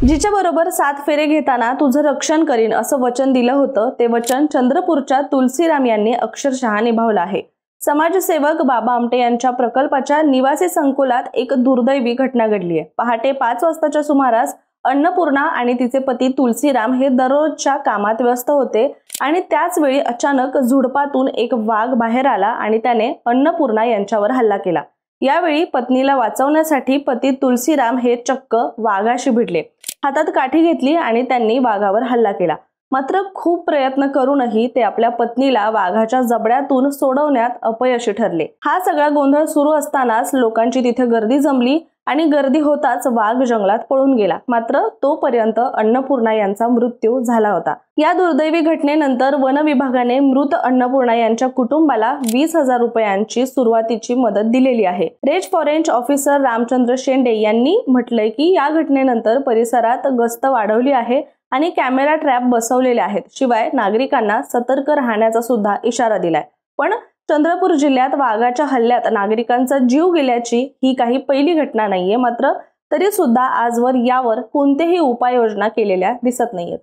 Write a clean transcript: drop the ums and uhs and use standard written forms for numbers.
जिच्या बरोबर 7 फेरे घेताना तुझं रक्षण करीन असं वचन दिलं होतं, ते वचन चंद्रपूरच्या तुलसीराम यांनी अक्षरशः निभावलं आहे। समाजसेवक बाबा आमटे यांच्या प्रकल्पाच्या निवासी संकुलात एक दुर्दैवी घटना घडली आहे। पहाटे 5 वाजताच्या सुमारास अन्नपूर्णा आणि तिचे पती तुलसीराम हे दररोजच्या कामात व्यस्त होते आणि त्याच वेळी अचानक झुडपातून एक वाघ बाहेर आला आणि त्याने अन्नपूर्णा यांच्यावर हल्ला केला। यावेळी पत्नीला वाचवण्यासाठी पती तुलसीराम हे चक्क वाघाशी भिडले, हातात काठी घेतली आणि त्यांनी वाघावर हल्ला केला। मात्र खूप प्रयत्न करूनही ते आपल्या पत्नीला वाघाच्या जबड्यातून सोडवण्यात अपयशी ठरले। हा सगळा गोंधळ सुरू असतानाच लोकांची तिथे गर्दी जमली आणि गर्दी होताच वाघ जंगलात पळून गेला। मात्र तोपर्यंत अन्नपूर्णा यांचा मृत्यू झाला होता। या दुर्दैवी घटनेनंतर वन विभागाने मृत अन्नपूर्णा यांच्या कुटुंबाला 20,000 रुपयांची सुरुवातीची मदत दिलेली आहे। रेंज फॉरेस्ट ऑफिसर रामचंद्र शेंडे यांनी म्हटलंय की या घटनेनंतर परिसरात गस्त वाढवली आहे आणि कॅमेरा ट्रॅप बसवलेले आहेत। शिवाय नागरिकांना सतर्क राहण्याचा सुद्धा इशारा दिलाय। पण चंद्रपूर जिल्ह्यात वाघाच्या हल्ल्यात नागरिकांचा जीव गेल्याची ही काही पहिली घटना नाहीये। मात्र तरी सुद्धा आजवर यावर कोणतेही उपाययोजना केलेल्या दिसत नाहीयेत।